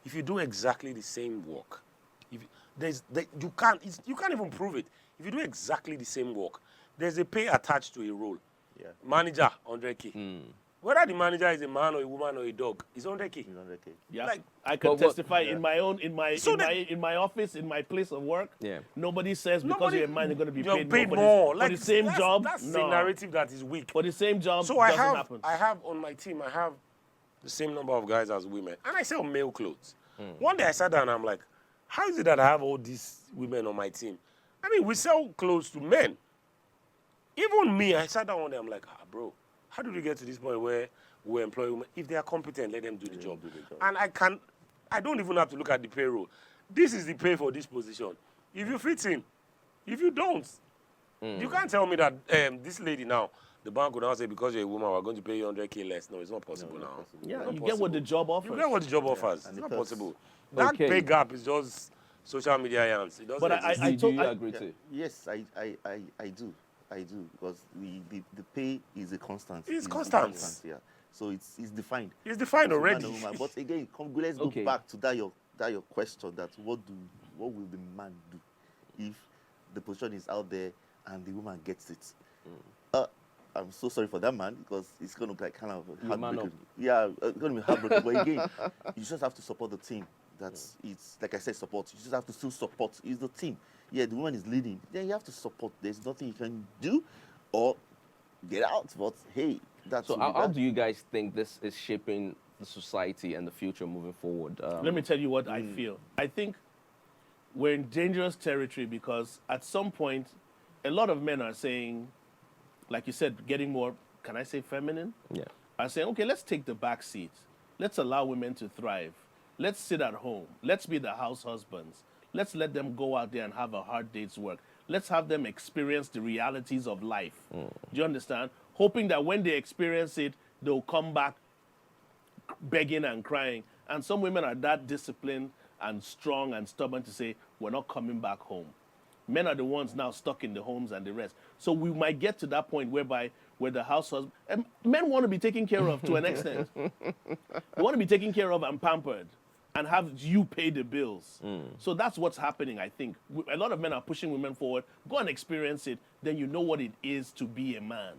if you do exactly the same work, you can't even prove it. If you do exactly the same work, there's a pay attached to a role. Yeah. Manager, 100K. Whether the manager is a man or a woman or a dog, it's 100K. It's 100K. Yeah, Like, I can testify yeah. in my office, in my place of work. Yeah. Nobody says because you're a man, you're going to be you're paid more. more. For the same job, That's no. the narrative that is weak. For the same job, So doesn't I happen. have on my team, I have the same number of guys as women, and I sell male clothes. One day I sat down and I'm like, how is it that I have all these women on my team? I mean, we sell clothes to men. Even me, I sat down one day, I'm like, bro, how did we get to this point where we employ women? If they are competent, let them do the job. And I don't even have to look at the payroll. This is the pay for this position. If you fit in, if you don't, you can't tell me that this lady now, the bank would now say, because you're a woman, we're going to pay you 100K less. No, it's not possible now. Yeah, It's not you get what the job offers. You get what the job offers. and It's not because- possible. That Okay. pay gap is just social media yams. It doesn't But exist. Do you agree to? Yes, I do. I do, because the pay is a constant. It's constant. Yeah. So it's defined. It's defined It's a man already. and woman. But again, let's go Okay. back to your question, that what will the man do if the position is out there and the woman gets it? I'm so sorry for that man, because it's going to be like kind of You man heartbreaking. up. Yeah, it's going to be heartbreaking. But again, you just have to support the team. It's like I said, support. You just have to still support. It's the team. Yeah, the woman is leading. Then you have to support. There's nothing you can do or get out. But hey, that's So how do you guys think this is shaping the society and the future moving forward? Let me tell you what I feel. I think we're in dangerous territory, because at some point, a lot of men are saying, like you said, getting more, can I say feminine? Yeah. Are saying, okay, let's take the back seat. Let's allow women to thrive. Let's sit at home. Let's be the house husbands. Let's let them go out there and have a hard day's work. Let's have them experience the realities of life. Do you understand? Hoping that when they experience it, they'll come back begging and crying. And some women are that disciplined and strong and stubborn to say, we're not coming back home. Men are the ones now stuck in the homes and the rest. So we might get to that point whereby where the house husband, and men want to be taken care of to an extent. They want to be taken care of and pampered and have you pay the bills. So that's what's happening, I think. A lot of men are pushing women forward. Go and experience it. Then you know what it is to be a man.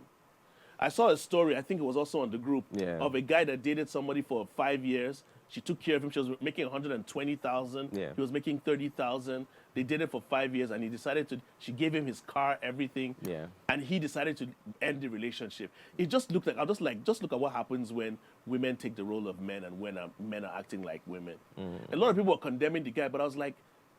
I saw a story, I think it was also on the group, of a guy that dated somebody for 5 years. She took care of him. She was making 120,000. Yeah. He was making 30,000. They did it for 5 years, and he decided to. She gave him his car, everything. Yeah. And he decided to end the relationship. It just looked like just look at what happens when women take the role of men and when men are acting like women. A lot of people are condemning the guy, but I was like,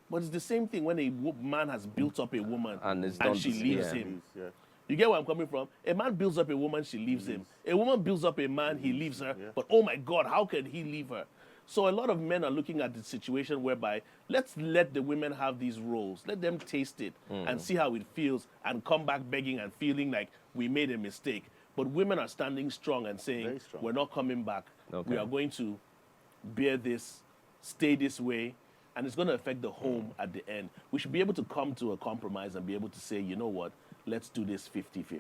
but it's the same thing when a man has built up a woman And it's done she this- leaves yeah. him. Yeah. You get where I'm coming from? A man builds up a woman, she leaves him. A woman builds up a man, he leaves her. Yeah. But oh my God, how can he leave her? So a lot of men are looking at the situation whereby let's let the women have these roles. Let them taste it and see how it feels and come back begging and feeling like we made a mistake. But women are standing strong and saying, Very strong. we're not coming back. Okay. We are going to bear this, stay this way, and it's going to affect the home at the end. We should be able to come to a compromise and be able to say, you know what, let's do this 50-50.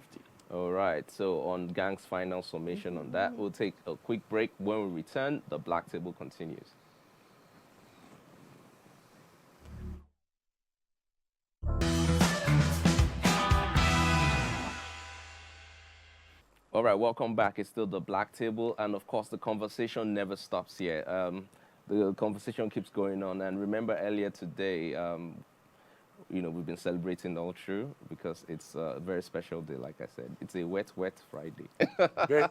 All right. So on Gang's final summation on that, we'll take a quick break. When we return, the Black Table continues. All right, welcome back. It's still the Black Table, and of course, the conversation never stops here. The conversation keeps going on. And remember earlier today, we've been celebrating All True because it's a very special day, like I said. It's a wet Friday. Yeah,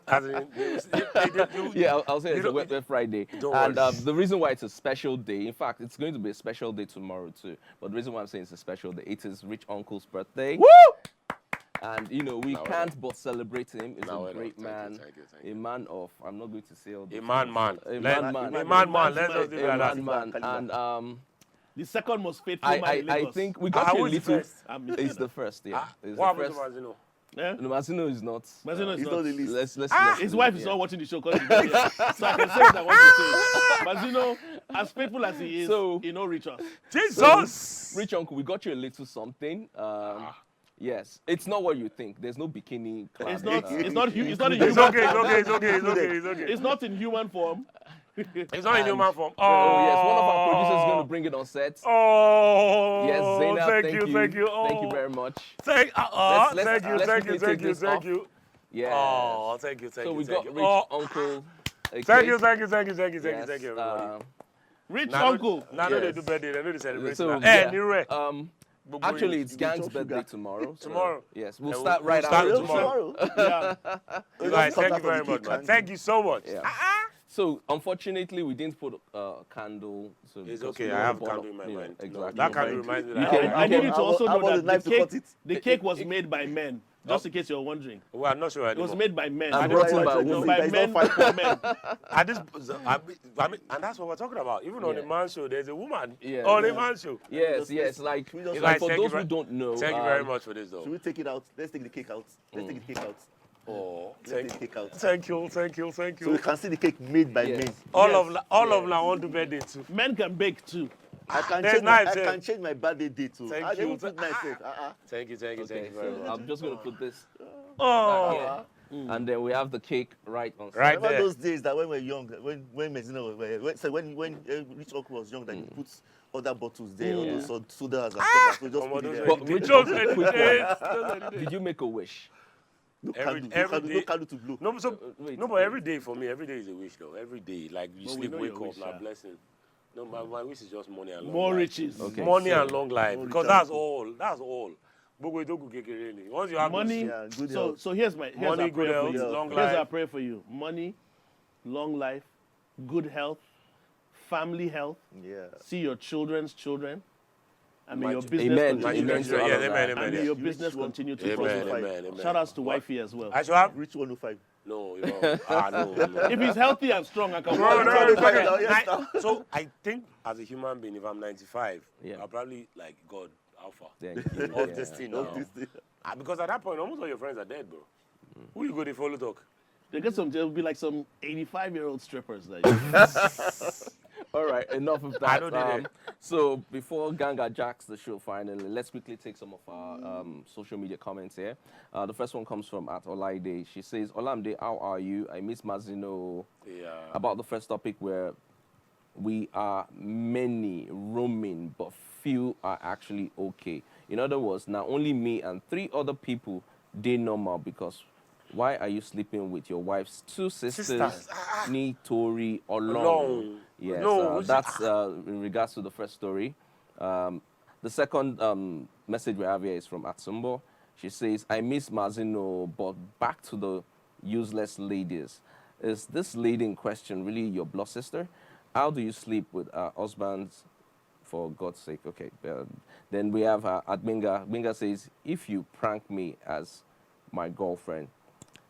I'll say it's a wet Friday. Don't And worry. the reason why it's a special day, in fact, it's going to be a special day tomorrow too. But the reason why I'm saying it's a special day, it is Rich Uncle's birthday. Woo! And, we can't but celebrate him. He's a great man. Thank you. A man of, I'm not going to say all this. A man. A Let's just do a that. man. And The second most faithful man in I Lagos. think we got you a who's the little. first? It's the first, yeah. It's What the happened first. to Mazino? Eh? No, Mazino is not. Mazino is He's not. not the least. Let's His leave wife it, is yeah. not watching the show because he's not here. So I can say what I want to say. Mazino, as faithful as he is, So- he no reach us. Jesus! Rich uncle, we got you a little something. Yes, it's not what you think. There's no bikini club. It's not. It's not. It's not in It's human. okay, it's okay, it's okay, it's okay, it's okay. It's not in human form. It's not in human form. Oh yes, one of our producers is going to bring it on set. Oh, Yes, Zainab, thank you. thank you Oh. very much. Thank let's you. quickly take this off. Yes. Oh, thank you. So we got you. Rich Uncle. a Thank cake. you, Yes, everybody. Rich uncle. Now they yes. do birthday, they know they celebrate. So, Hey, yeah. Nire. Actually, it's Gang's sugar. birthday tomorrow. So, Tomorrow? yes, we'll Yeah, start we'll right start after. tomorrow. Yeah. You guys, thank you Contact very of the much, cake man. and- Thank you so much. Yeah. So unfortunately, we didn't put a candle. So It's because okay, we I don't have burn candle up- in my yeah, mind. Exactly. That candle reminds me You that can- I need you to How also about know the that knife to cut it? the cake was made by men. Just in case you're wondering. Well, I'm not sure It was anymore. made by men. And And brought in by By women. by It's men not for men. At this, I mean, and that's what we're talking about. Even on Yeah. the man show, there's a woman Yeah. on the man show. Yes, yes. Like, we just- like for Thank you those who very- don't know, Thank you very much for this, Should though. we take it out? Let's take the cake out. Let's take the cake out. Oh, Let's take the cake out. thank you. So we can see the cake made by Yes. men. All of them I want to birthday too. Men can bake too. I can There's change my, knives I here. can change my birthday date too. Thank I you. even put myself. Thank you Okay, very so much. I'm just gonna put this Oh, here, and then we have the cake right on. Right Remember there. those days that when we were young, when Messina when Rich Uncle was young, that he puts other bottles there, all those sodas and stuff. So just put it there. But Rich Those Uncle, are the days. did you make a wish? No every candle, day- no candle to blow. No, so, wait, no, but every day for me, every day is a wish though. Every day, like you But we sleep, know wake your up, wish, now yeah. blessing. No, my wish is just money and long More life. riches. Okay. Money so- and long life, More because riches. that's all. That's all. But we don't go get it. Once you have Money. Yeah, good So health. so here's money, our good prayer health, for you. long Here's our life. prayer for you. Money, long life, good health, family health. Yeah. See your children's children. And may My your ch- business Amen. continue. Amen to all Yeah, of that. amen, And amen. may Yeah. your Rich business one. continue to Amen, prosper. amen, amen. Shout outs to wifey as well. I should have. Rich 105. No, no. No. If he's healthy and strong, I can No, walk no, around. it's okay. Oh, yes, So I think as a human being, if I'm 95, Yeah. I'll probably like God Alpha Thank you. of Yeah. this thing Of now. this thing. Because at that point, almost all your friends are dead, bro. Who you go to follow talk? There'll be like some 85-year-old strippers that All right, enough of I that. know they So before Ganga jacks the show finally, let's quickly take some of our social media comments here. The first one comes from at Olaide. She says, Olamide, how are you? I miss Mazino. Yeah. About the first topic where we are many roaming, but few are actually okay. In other words, now only me and 3 other people, they normal because why are you sleeping with your wife's 2 sisters, Ni, Tori, or Long? Long. Yes, No, that's in regards to the first story. The second message we have here is from Atsumbo. She says, I miss Mazino, but back to the useless ladies. Is this lady in question really your blood sister? How do you sleep with husbands, for God's sake? Okay. Then we have Adminga. Adminga says, if you prank me as my girlfriend,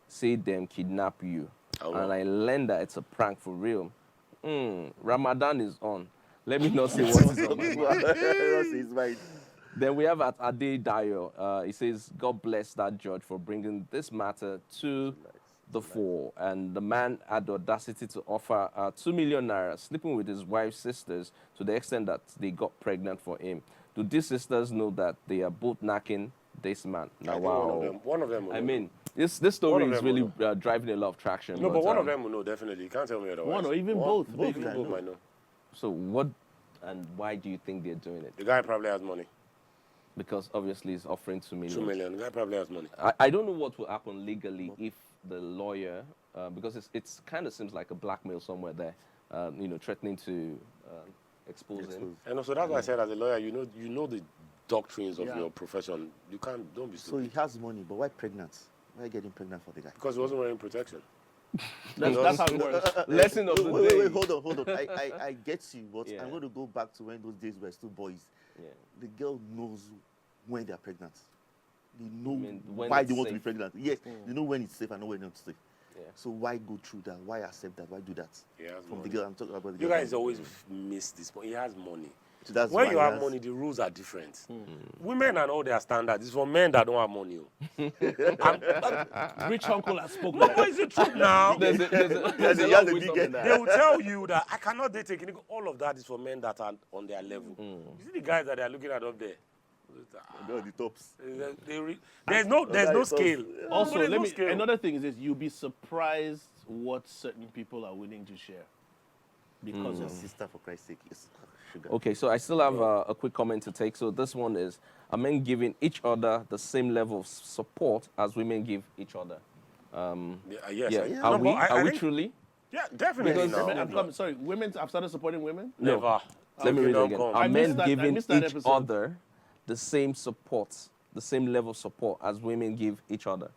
say them kidnap you. Oh. And I learned that it's a prank for real. Ramadan is on. Let me not say what is on my mind. It's right. Then we have at Ade Dayo. He says, God bless that judge for bringing this matter to the fore. And the man had the audacity to offer 2 million naira, sleeping with his wife's sisters to the extent that they got pregnant for him. Do these sisters know that they are both knacking this man? I Now, think wow. One of them will I know. mean, this story One of is them really will driving a lot of traction. No, but one of um, them will know, definitely. You can't tell me otherwise. one or even One- both. both maybe. can Both know. might know. So what and why do you think they're doing it? The guy probably has money. Because obviously he's offering 2 million. 2 million. The guy probably has money. I don't know what will happen legally if the lawyer, because it's kind of seems like a blackmail somewhere there, threatening to expose him. And also that's why I said as a lawyer, you know the doctrines of Yeah. your profession. You don't be So stupid. he has money, but why pregnant? Why getting pregnant for the guy? Because he wasn't wearing protection. That's how it works. Lesson of the Wait, day. wait, hold on. I get you, but Yeah. I'm going to go back to when those days were still boys. Yeah. The girl knows when they're pregnant. They know mean when why it's they want to be safe. pregnant. Yes, they know when it's safe and know when it's not safe. Yeah. So why go through that? Why accept that? Why do that? He has From money. the girl, I'm talking about the You girl. guys always miss this point. He has money. So that's when why you have that's- money, the rules are different. Women and all their standards. It's for men that don't have money. Rich uncle has spoken. No, but it's the truth now. There's a he lot has of a wisdom big in that. They will tell you that I cannot date a clinical. All of that is for men that are on their level. You see the guys that they are looking at up there. No, the tops. There's no That scale. is Also, There's let no me. scale. Another thing is this: you'll be surprised what certain people are willing to share because Your of sister, for Christ's sake, is sugar. Okay, so I still have a quick comment to take. So this one is, are men giving each other the same level of support as women give each other? Yes. Yeah. No, Are we? but I Are we think- truly? Yeah, definitely. Because- No. sorry, women have started supporting women. Never. Let me read it don't again. come. Are I men missed that- I giving missed that each episode. other the same support, the same level of support as women give each other?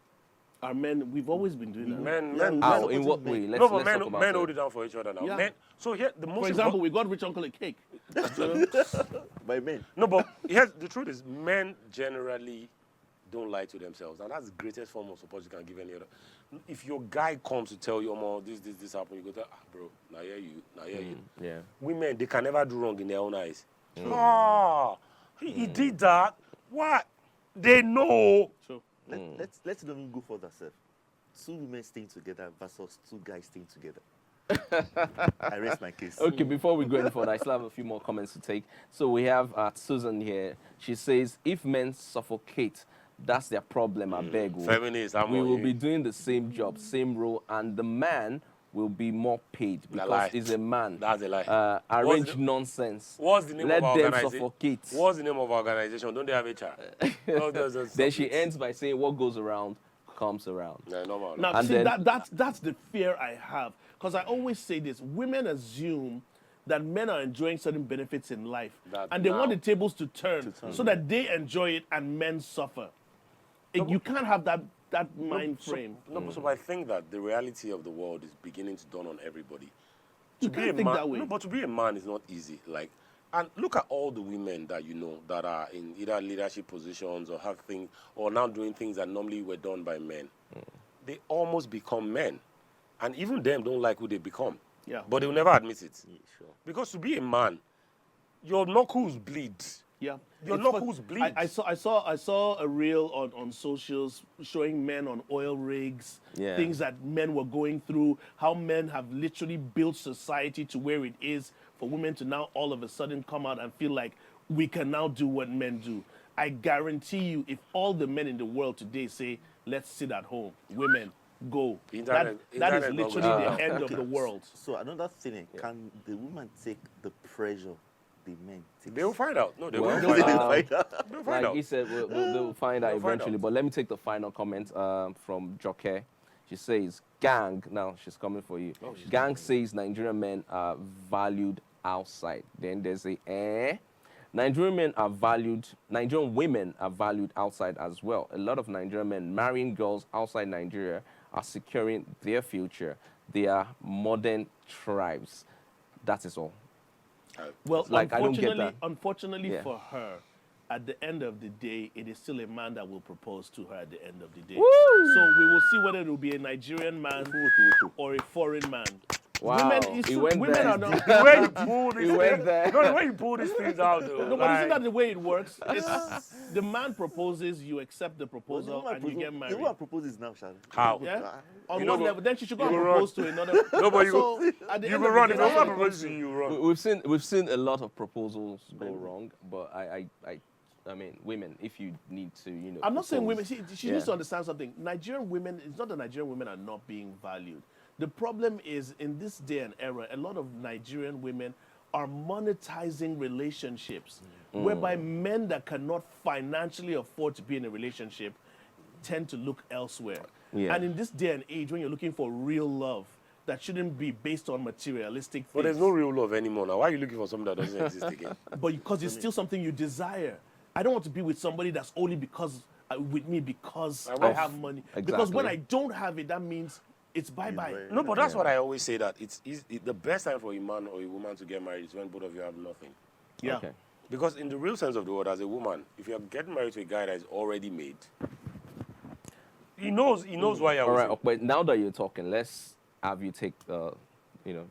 Our men, we've always been doing that. Men. How? In what way? No, but Let's men talk about hold it. it down for each other now. Yeah. Men. So here, the most For example, we got rich uncle a cake. By men. No, but here's the truth is men generally don't lie to themselves, and that's the greatest form of support you can give any other. If your guy comes to tell you, "Oh, this happened," you go, bro, now hear you. Yeah. Women, they can never do wrong in their own eyes. Oh, he did that. What? They know. So Let's not even go further, sir. 2 women staying together versus 2 guys staying together. I rest my case. Okay, before we go any further, I still have a few more comments to take. So we have Susan here. She says, if men suffocate, that's their problem, I beg. Oh. Feminist, I'm We on will you. be doing the same job, same role, and the man will be more paid because lie. he's a man. That's a lie. Arrange What's the- nonsense. What's the name Let of our them organization? suffocate. What's the name of our organization? Don't they have HR? No, Then she ends by saying, what goes around comes around. No, normal. now, And see, then- that's the fear I have. Because I always say this: women assume that men are enjoying certain benefits in life, That and they want now- the tables to turn so that they enjoy it and men suffer. You can't have that mind frame. So I think that the reality of the world is beginning to dawn on everybody. You To be can't a think man, that way. No, but to be a man is not easy. Like, and look at all the women that you know that are in either leadership positions or have things or now doing things that normally were done by men. They almost become men, and even them don't like who they become. Yeah. But they will never admit it. Yeah, sure. Because to be a man, your knuckles bleed. Yeah, Your It's knuckles fun- bleed. I saw a reel on socials showing men on oil rigs, Yeah. things that men were going through, how men have literally built society to where it is for women to now all of a sudden come out and feel like we can now do what men do. I guarantee you, if all the men in the world today say, let's sit at home, women, go, that is Internet literally not the end of the world. So another thing, can the woman take the pressure the men take? They will find out. No, they Well, will They find didn't out. find out. They'll find Like out. he said, they'll find out They'll find eventually. out. But let me take the final comment from Joke. She says, gang, now she's coming for you. Gang says Nigerian men are valued outside. Then there's a Nigerian women are valued outside as well. A lot of Nigerian men marrying girls outside Nigeria are securing their future. They are modern tribes. That is all. Well, Like, I don't get unfortunately Yeah. for her, at the end of the day, it is still a man that will propose to her at the end of the day. Woo! So we will see whether it will be a Nigerian man or a foreign man. Wow, he went women there. are not. The way you pull this He went there. No, the way you pull these things out, though. No, but isn't like- that the way it works? It's, the man proposes, you accept the proposal, and you get The married. woman proposes now, Sharon. How? Yeah? On You one know, level, then she should go you and will propose to another. No, but you So, go, at the you end go of run. the If day, a that's woman what it proposes comes to to. you, you run. We've seen a lot of proposals go wrong, but I mean, women, if you need to, I'm not saying women. propose- She Yeah. needs to understand something. Nigerian women, it's not that Nigerian women are not being valued. The problem is, in this day and era, a lot of Nigerian women are monetizing relationships, whereby men that cannot financially afford to be in a relationship tend to look elsewhere. Yeah. And in this day and age, when you're looking for real love, that shouldn't be based on materialistic things. But there's no real love anymore now. Why are you looking for something that doesn't exist again? But because it's still something you desire. I don't want to be with somebody that's only because with me because I have money. Because when I Exactly. don't have it, that means it's bye-bye. No, but that's what I always say, that the best time for a man or a woman to get married is when both of you have nothing. Yeah. Okay. Because in the real sense of the word, as a woman, if you're getting married to a guy that is already made, he knows why you're All with right, him. but now that you're talking, let's have you take,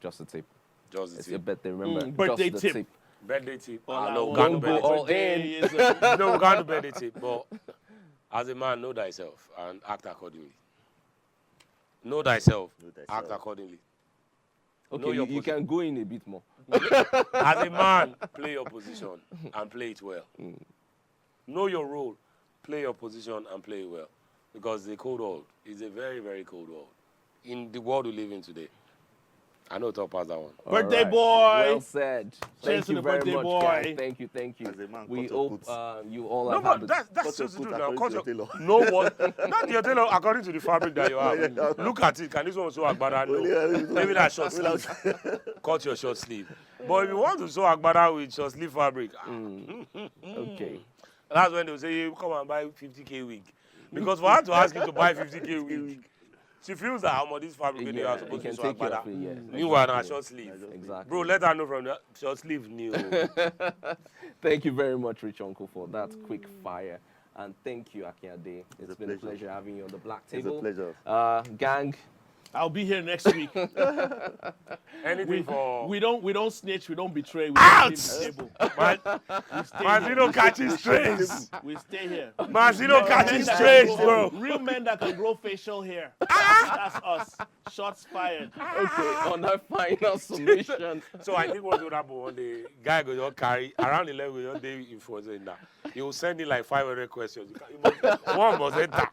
just a tip. Just the It's tip. your birthday, remember? Birthday just the tip. Birthday tip. All No, I we can't Don't do go birthday all tip. in. is a- No, we can't do birthday tip. But as a man, know thyself and act accordingly. Know thyself, Know thyself. act accordingly. Know Okay, your you position. can go in a bit more. As a man, play your position and play it well. Know your role, play your position and play it well. Because the cold world is a very, very cold world. In the world we live in today. I know top past that one. Birthday All right. boy. Well said. Cheers Thank to you the very birthday much, boy. guys. Thank you, thank you. As a man, We cut your hope coats. you all No, have had but a that's Cut just to your do coat now. according Cut to your, your tailor. no what? Not your tailor according to the fabric that you have. Yeah. Look at it. Can this one sew agbada? No. Maybe that short sleeve. Cut your short sleeve. But if you want to sew agbada with short sleeve fabric, Okay. that's when they'll say, hey, come and buy 50K wig. Because for her to ask you to buy 50K wig, she feels that how much this fabric they are Yeah, supposed you to can sew take care agbada. of it, yes. Meanwhile, now Exactly. short sleeve. Exactly. Bro, let her know from the short sleeve new. Thank you very much, Rich Uncle, for that quick fire. And thank you, Akiade. It's a been a pleasure. pleasure having you on the Black It's Table. a pleasure. Gang, I'll be here next week. Anything for... We don't snitch. We don't betray. We Out! don't leave the table. Mazino catching strays. We stay here. Mazino catching Men that strays, can bro. grow- Real men that can grow facial hair. That's us. Shots fired. okay, on that final submission. So I think what will happen one day, guy go just carry around 11 go just day in for that. He will send in like 500 questions. One must enter.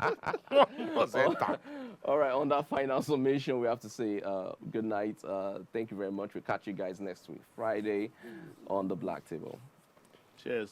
One must enter. All right, on that final summation, we have to say good night. Thank you very much. We'll catch you guys next week, Friday, on the Black Table. Cheers.